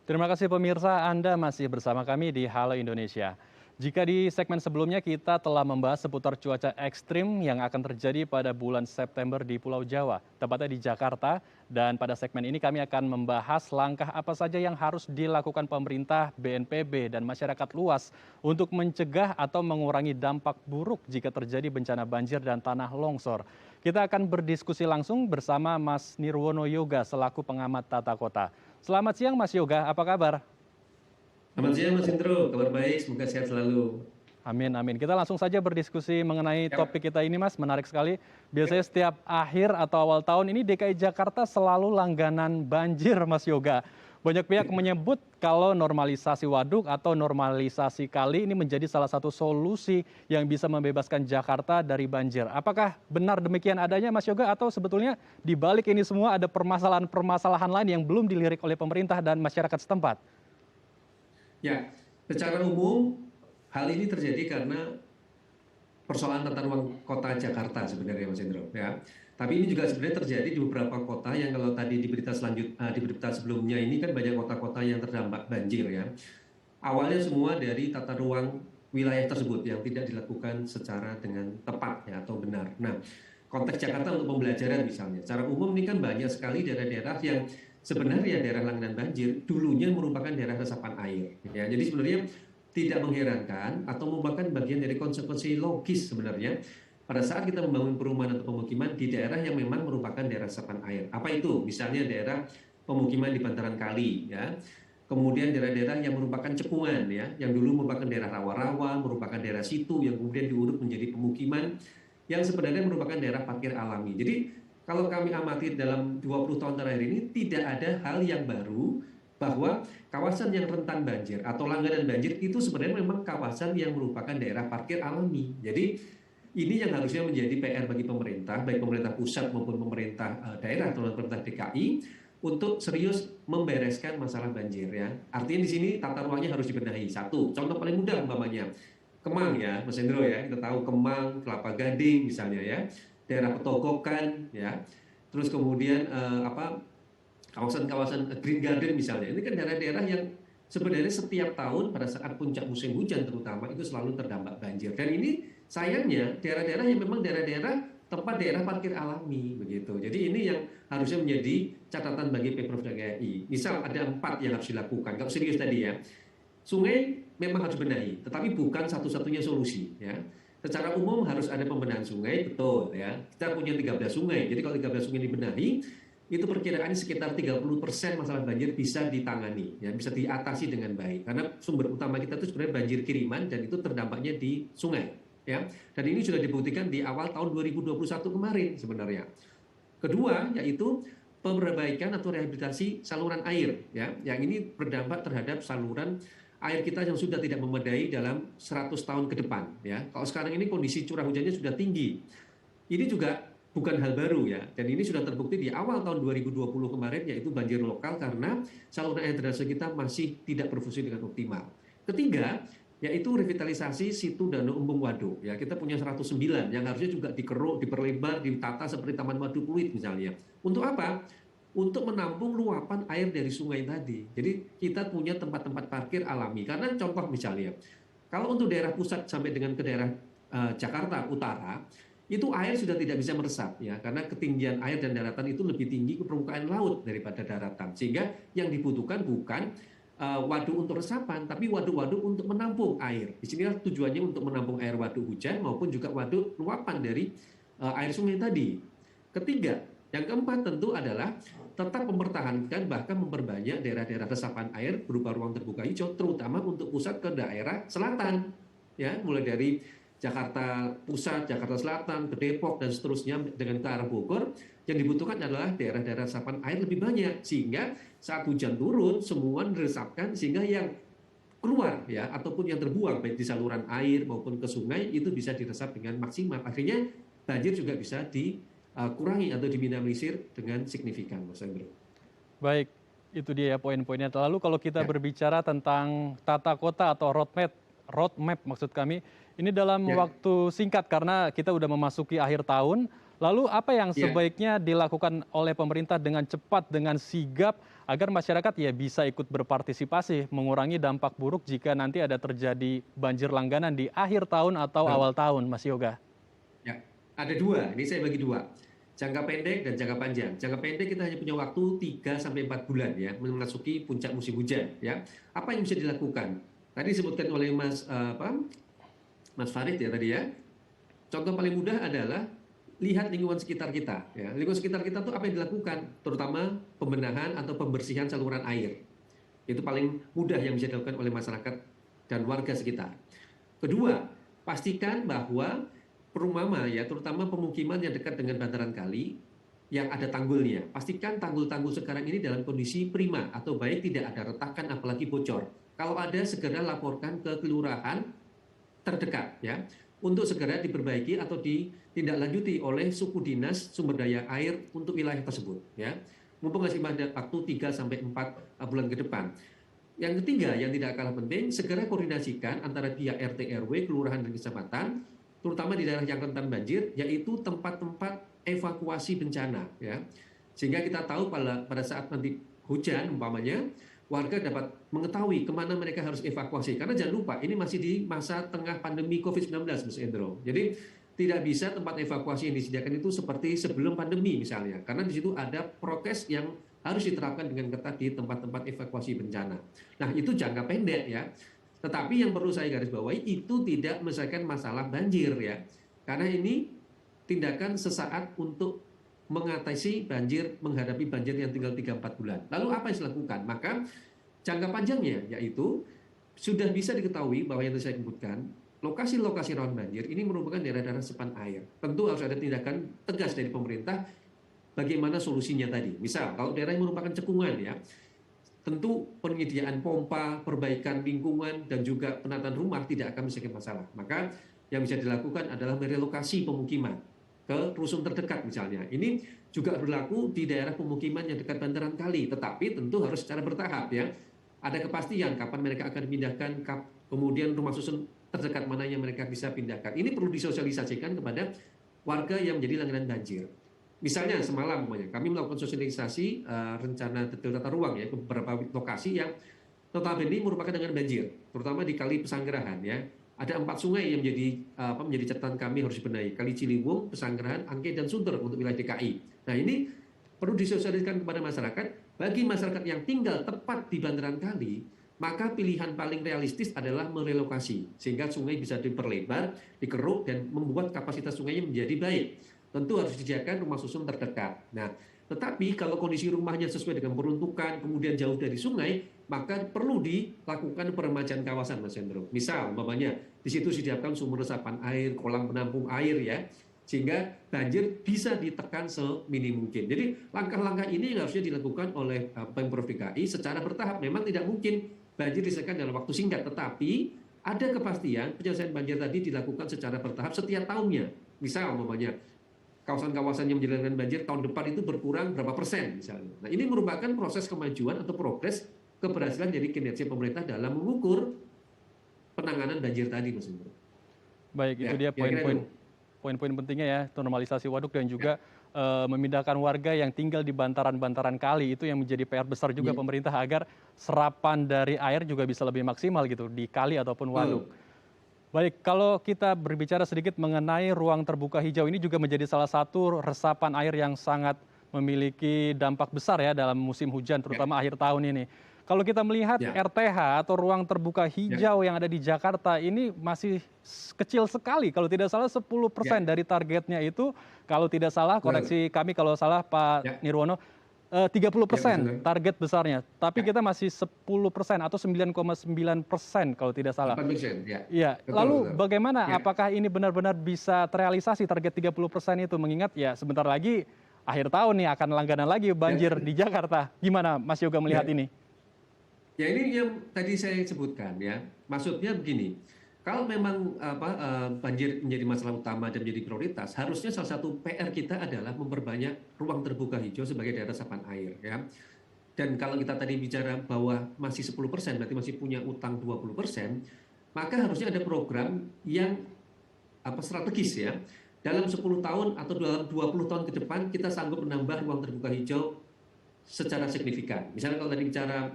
Terima kasih pemirsa, Anda masih bersama kami di Halo Indonesia. Jika di segmen sebelumnya kita telah membahas seputar cuaca ekstrim yang akan terjadi pada bulan September di Pulau Jawa, tepatnya di Jakarta. Dan pada segmen ini kami akan membahas langkah apa saja yang harus dilakukan pemerintah, BNPB, dan masyarakat luas untuk mencegah atau mengurangi dampak buruk jika terjadi bencana banjir dan tanah longsor. Kita akan berdiskusi langsung bersama Mas Nirwono Yoga selaku pengamat tata kota. Selamat siang Mas Yoga, apa kabar? Selamat siang Mas Indro, kabar baik, semoga sehat selalu. Amin, amin. Kita langsung saja berdiskusi mengenai Ya, topik kita ini, Mas. Menarik sekali. Biasanya setiap akhir atau awal tahun ini DKI Jakarta selalu langganan banjir, Mas Yoga. Banyak pihak menyebut kalau normalisasi waduk atau normalisasi kali ini menjadi salah satu solusi yang bisa membebaskan Jakarta dari banjir. Apakah benar demikian adanya, Mas Yoga? Atau sebetulnya di balik ini semua ada permasalahan-permasalahan lain yang belum dilirik oleh pemerintah dan masyarakat setempat? ya, secara umum hal ini terjadi karena persoalan tata ruang kota Jakarta sebenarnya Mas Indro. Ya, tapi ini juga sebenarnya terjadi di beberapa kota yang kalau tadi di berita sebelumnya ini kan banyak kota-kota yang terdampak banjir ya. Awalnya semua dari tata ruang wilayah tersebut yang tidak dilakukan secara dengan tepat ya atau benar. Nah, konteks Jakarta untuk pembelajaran misalnya. Secara umum ini kan banyak sekali daerah-daerah yang sebenarnya daerah langganan banjir dulunya merupakan daerah resapan air. Ya, jadi sebenarnya tidak mengherankan atau merupakan bagian dari konsekuensi logis sebenarnya pada saat kita membangun perumahan atau pemukiman di daerah yang memang merupakan daerah resapan air. Apa itu? Misalnya daerah pemukiman di bantaran kali ya. Kemudian daerah-daerah yang merupakan cekungan ya, yang dulu merupakan daerah rawa-rawa, merupakan daerah situ yang kemudian diuruk menjadi pemukiman yang sebenarnya merupakan daerah parkir alami. Jadi kalau kami amati dalam 20 tahun terakhir ini tidak ada hal yang baru bahwa kawasan yang rentan banjir atau langganan banjir itu sebenarnya memang kawasan yang merupakan daerah parkir alami. Jadi ini yang harusnya menjadi PR bagi pemerintah, baik pemerintah pusat maupun pemerintah daerah atau pemerintah DKI untuk serius membereskan masalah banjir ya. Artinya di sini tata ruangnya harus dibenahi. Satu, contoh paling mudah umpamanya Kemang ya, Mas Hendro ya. Kita tahu Kemang, Kelapa Gading misalnya ya, daerah Petogokan ya. Terus kemudian kawasan-kawasan Green Garden misalnya. Ini kan daerah-daerah yang sebenarnya setiap tahun pada saat puncak musim hujan terutama itu selalu terdampak banjir. Dan ini sayangnya daerah-daerah yang memang daerah-daerah tempat daerah parkir alami begitu. Jadi ini yang harusnya menjadi catatan bagi Pemprov DKI. Misal ada 4 yang harus dilakukan. Kalau serius tadi ya, sungai memang harus benahi, tetapi bukan satu-satunya solusi ya. Secara umum harus ada pembenahan sungai, betul ya. Kita punya 13 sungai. Jadi kalau 13 sungai dibenahi, itu perkiraannya sekitar 30% masalah banjir bisa ditangani ya, bisa diatasi dengan baik. Karena sumber utama kita itu sebenarnya banjir kiriman dan itu terdampaknya di sungai. Ya, dan ini sudah dibuktikan di awal tahun 2021 kemarin sebenarnya. Kedua, yaitu perbaikan atau rehabilitasi saluran air ya, yang ini berdampak terhadap saluran air kita yang sudah tidak memadai dalam 100 tahun ke depan ya. Kalau sekarang ini kondisi curah hujannya sudah tinggi. Ini juga bukan hal baru ya, dan ini sudah terbukti di awal tahun 2020 kemarin, yaitu banjir lokal karena saluran air drainase kita masih tidak berfungsi dengan optimal. Ketiga, yaitu revitalisasi situ Danau Embung Waduk ya, kita punya 109 yang harusnya juga dikeruk, diperlebar, ditata seperti Taman Waduk Pluit misalnya. Untuk apa? Untuk menampung luapan air dari sungai tadi. Jadi kita punya tempat-tempat parkir alami. Karena contoh misalnya, kalau untuk daerah pusat sampai dengan ke daerah Jakarta Utara, itu air sudah tidak bisa meresap ya, karena ketinggian air dan daratan itu lebih tinggi ke permukaan laut daripada daratan. Sehingga yang dibutuhkan bukan waduk untuk resapan, tapi waduk-waduk untuk menampung air. Di sinilah tujuannya untuk menampung air waduk hujan maupun juga waduk luapan dari air sungai tadi. Ketiga, yang keempat tentu adalah tetap mempertahankan bahkan memperbanyak daerah-daerah resapan air berupa ruang terbuka hijau, terutama untuk pusat ke daerah selatan, ya, mulai dari Jakarta Pusat, Jakarta Selatan, ke Depok dan seterusnya dengan ke arah Bogor. Yang dibutuhkan adalah daerah-daerah resapan air lebih banyak, sehingga saat hujan turun semua diresapkan, sehingga yang keluar ya ataupun yang terbuang baik di saluran air maupun ke sungai itu bisa diresap dengan maksimal. Akhirnya banjir juga bisa dikurangi atau diminimalisir dengan signifikan, Mas Andrew. Baik, itu dia ya poin-poinnya. Lalu kalau kita Ya, berbicara tentang tata kota atau roadmap maksud kami, ini dalam ya. waktu singkat karena kita udah memasuki akhir tahun, Lalu apa yang Ya, sebaiknya dilakukan oleh pemerintah dengan cepat, dengan sigap, agar masyarakat ya bisa ikut berpartisipasi, mengurangi dampak buruk jika nanti ada terjadi banjir langganan di akhir tahun atau betul. awal tahun, Mas Yoga? Ya, ada dua. Ini saya bagi dua. Jangka pendek dan jangka panjang. Jangka pendek kita hanya punya waktu 3 sampai 4 bulan ya memasuki puncak musim hujan ya. Apa yang bisa dilakukan? Tadi disebutkan oleh Mas Farid ya tadi ya. Contoh paling mudah adalah lihat lingkungan sekitar kita ya. Lingkungan sekitar kita tuh apa yang dilakukan? Terutama pembenahan atau pembersihan saluran air. Itu paling mudah yang bisa dilakukan oleh masyarakat dan warga sekitar. Kedua, pastikan bahwa perumahan ya, terutama pemukiman yang dekat dengan bantaran kali yang ada tanggulnya. Pastikan tanggul-tanggul sekarang ini dalam kondisi prima atau baik, tidak ada retakan apalagi bocor. Kalau ada, segera laporkan ke kelurahan terdekat ya untuk segera diperbaiki atau ditindaklanjuti oleh suku dinas sumber daya air untuk wilayah tersebut ya. Mumpung masih ada waktu 3 sampai 4 bulan ke depan. Yang ketiga yang tidak kalah penting, segera koordinasikan antara pihak RT RW, kelurahan dan kecamatan, terutama di daerah yang rentan banjir, yaitu tempat-tempat evakuasi bencana ya. Sehingga kita tahu pada saat nanti hujan umpamanya, warga dapat mengetahui kemana mereka harus evakuasi. Karena jangan lupa, ini masih di masa tengah pandemi COVID-19, Mas Endro. Jadi tidak bisa tempat evakuasi yang disediakan itu seperti sebelum pandemi misalnya. Karena di situ ada prokes yang harus diterapkan dengan ketat di tempat-tempat evakuasi bencana. Nah, itu jangka pendek ya. Tetapi yang perlu saya garis bawahi, itu tidak menyelesaikan masalah banjir ya. Karena ini tindakan sesaat untuk mengatasi banjir, menghadapi banjir yang tinggal 3-4 bulan. Lalu apa yang dilakukan? Maka jangka panjangnya yaitu sudah bisa diketahui bahwa yang saya sebutkan, lokasi-lokasi rawan banjir ini merupakan daerah-daerah resapan air. Tentu harus ada tindakan tegas dari pemerintah bagaimana solusinya tadi. Misal, kalau daerah yang merupakan cekungan ya, tentu penyediaan pompa, perbaikan lingkungan, dan juga penataan rumah tidak akan menyelesaikan masalah. Maka yang bisa dilakukan adalah merelokasi pemukiman ke rusun terdekat misalnya. Ini juga berlaku di daerah pemukiman yang dekat bantaran kali, tetapi tentu harus secara bertahap ya. Ada kepastian kapan mereka akan dipindahkan, kemudian rumah susun terdekat mana yang mereka bisa pindahkan. Ini perlu disosialisasikan kepada warga yang menjadi langganan banjir. Misalnya semalam kami melakukan sosialisasi rencana detail tata ruang ya ke beberapa lokasi yang notabene merupakan dengan banjir, terutama di Kali Pesanggerahan ya. Ada 4 sungai yang menjadi catatan kami harus dibenahi. Kali Ciliwung, Pesanggerahan, Angke, dan Sunter untuk wilayah DKI. Nah, ini perlu disosialisasikan kepada masyarakat. Bagi masyarakat yang tinggal tepat di bantaran kali, maka pilihan paling realistis adalah merelokasi sehingga sungai bisa diperlebar, dikeruk, dan membuat kapasitas sungainya menjadi baik. Tentu harus disediakan rumah susun terdekat. Nah, tetapi kalau kondisi rumahnya sesuai dengan peruntukan, kemudian jauh dari sungai, maka perlu dilakukan peremajaan kawasan, Mas Hendro. Misal, umpamanya di situ disediakan sumur resapan air, kolam penampung air ya, sehingga banjir bisa ditekan seminim mungkin. Jadi langkah-langkah ini yang harusnya dilakukan oleh Pemprov DKI secara bertahap. Memang tidak mungkin banjir diselesaikan dalam waktu singkat, tetapi ada kepastian penyelesaian banjir tadi dilakukan secara bertahap setiap tahunnya. Misal, umpamanya kawasan-kawasan yang menjadi langganan banjir tahun depan itu berkurang berapa persen misalnya. Nah, ini merupakan proses kemajuan atau progres keberhasilan dari kinerja pemerintah dalam mengukur penanganan banjir tadi, Mas Indro. Baik, itu Ya, dia kira-kira itu. poin-poin pentingnya ya, normalisasi waduk dan Ya, juga memindahkan warga yang tinggal di bantaran-bantaran kali. Itu yang menjadi PR besar juga iya, pemerintah agar serapan dari air juga bisa lebih maksimal gitu di kali ataupun waduk. betul. Baik, kalau kita berbicara sedikit mengenai ruang terbuka hijau ini juga menjadi salah satu resapan air yang sangat memiliki dampak besar ya dalam musim hujan, Ya, terutama akhir tahun ini. Kalau kita melihat ya, RTH atau ruang terbuka ya, hijau yang ada di Jakarta ini masih kecil sekali, kalau tidak salah 10% ya, dari targetnya itu, kalau tidak salah, betul. koreksi kami kalau salah Pak Ya, Nirwono, 30% Mas. target besarnya. Tapi Ya, kita masih 10% atau 9,9% kalau tidak salah. 8%. Ya, Iya, betul, lalu betul. bagaimana? Ya, Apakah ini benar-benar bisa terrealisasi target 30% itu? Mengingat ya sebentar lagi akhir tahun nih akan langganan lagi ya, banjir di Jakarta. Gimana Mas Yoga melihat ya. ini? Ya, ini yang tadi saya sebutkan ya. Maksudnya begini, kalau memang banjir menjadi masalah utama dan menjadi prioritas, harusnya salah satu PR kita adalah memperbanyak ruang terbuka hijau sebagai daerah resapan air ya. Dan kalau kita tadi bicara bahwa masih 10%, berarti masih punya utang 20%, maka harusnya ada program yang strategis ya. dalam 10 tahun atau dalam 20 tahun ke depan kita sanggup menambah ruang terbuka hijau secara signifikan. Misalnya kalau tadi bicara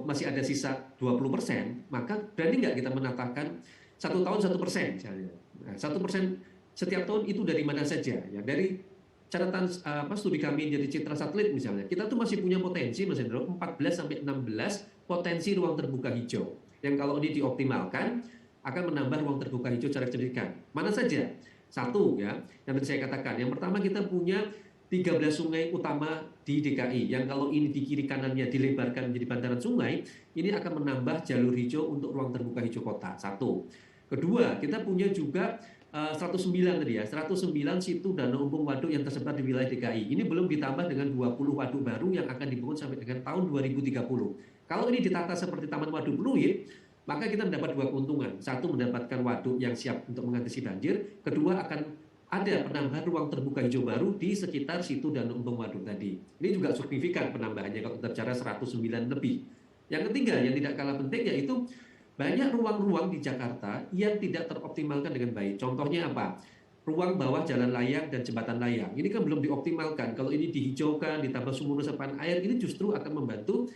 masih ada sisa 20%, maka berani nggak kita menatakan 1 tahun 1% misalnya. Nah, 1% setiap tahun itu dari mana saja? Ya, dari catatan studi kami dari Citra Satelit misalnya, kita tuh masih punya potensi, Mas Hendro, 14 sampai 16 potensi ruang terbuka hijau. Yang kalau ini dioptimalkan akan menambah ruang terbuka hijau secara signifikan. Mana saja? Satu ya, yang tadi saya katakan. Yang pertama kita punya 13 sungai utama di DKI yang kalau ini di kiri kanannya dilebarkan menjadi bantaran sungai, ini akan menambah jalur hijau untuk ruang terbuka hijau kota. Satu. Kedua, kita punya juga 109 tadi ya, 109 situ danau umum waduk yang tersebar di wilayah DKI. Ini belum ditambah dengan 20 waduk baru yang akan dibangun sampai dengan tahun 2030. Kalau ini ditata seperti Taman Waduk Pluit, maka kita mendapat dua keuntungan. Satu, mendapatkan waduk yang siap untuk mengatasi banjir. Kedua, akan ada penambahan ruang terbuka hijau baru di sekitar situ danau embung waduk tadi. Ini juga signifikan penambahannya kalau kita bicara 109 lebih. Yang ketiga yang tidak kalah penting yaitu banyak ruang-ruang di Jakarta yang tidak teroptimalkan dengan baik. Contohnya apa? Ruang bawah jalan layang dan jembatan layang. Ini kan belum dioptimalkan. Kalau ini dihijaukan, ditambah sumur resapan air, ini justru akan membantu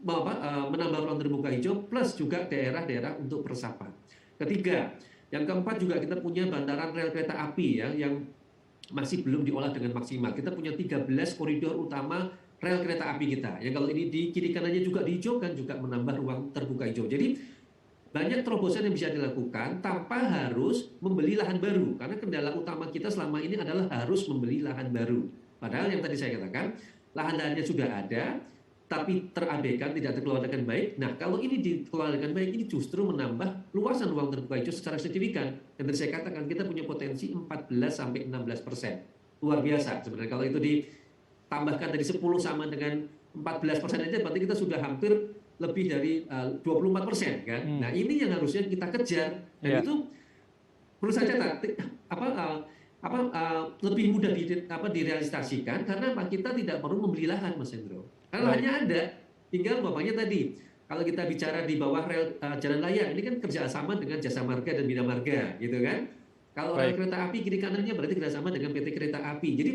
menambah ruang terbuka hijau plus juga daerah-daerah untuk peresapan. Ketiga, yang keempat juga kita punya bantaran rel kereta api ya yang masih belum diolah dengan maksimal. Kita punya 13 koridor utama rel kereta api kita. Yang kalau ini di kiri kanannya juga dihijaukan juga menambah ruang terbuka hijau. Jadi banyak terobosan yang bisa dilakukan tanpa harus membeli lahan baru. Karena kendala utama kita selama ini adalah harus membeli lahan baru. Padahal yang tadi saya katakan, lahan-lahannya sudah ada, tapi terabaikan, tidak dikelola dengan baik. Nah, kalau ini dikelola dengan baik, ini justru menambah luasan ruang terbuka hijau secara signifikan. Yang tadi saya katakan, kita punya potensi 14-16%. Luar biasa sebenarnya. Kalau itu ditambahkan dari 10 sama dengan 14% aja, berarti kita sudah hampir lebih dari 24% kan. Nah, ini yang harusnya kita kejar. Dan itu perlu saya catat, lebih mudah direalisasikan karena kita tidak perlu membeli lahan, Mas Hendro. Karena lahannya ada, tinggal bapaknya tadi. Kalau kita bicara di bawah rel jalan layang, ini kan kerjasama dengan Jasa Marga dan Bina Marga, gitu kan? Kalau rel kereta api kiri kanannya berarti kerjasama dengan PT Kereta Api. Jadi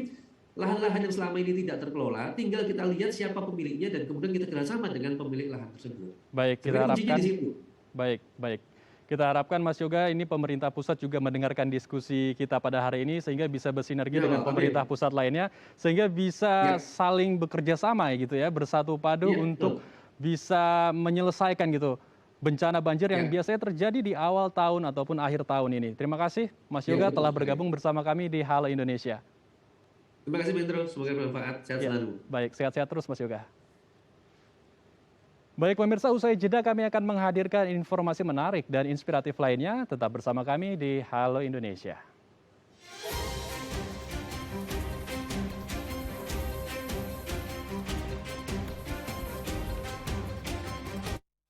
lahan-lahan yang selama ini tidak terkelola, tinggal kita lihat siapa pemiliknya dan kemudian kita kerjasama dengan pemilik lahan tersebut. Baik, kita harapkan. Di situ. Baik. Kita harapkan Mas Yoga ini pemerintah pusat juga mendengarkan diskusi kita pada hari ini sehingga bisa bersinergi dengan pemerintah pusat lainnya sehingga bisa saling bekerja sama gitu ya, bersatu padu untuk bisa menyelesaikan gitu bencana banjir yang biasanya terjadi di awal tahun ataupun akhir tahun ini. Terima kasih Mas Yoga telah bergabung bersama kami di Halo Indonesia. Terima kasih Pedro, semoga bermanfaat. Sehat selalu. Baik, sehat-sehat terus Mas Yoga. Baik pemirsa, usai jeda kami akan menghadirkan informasi menarik dan inspiratif lainnya. Tetap bersama kami di Halo Indonesia.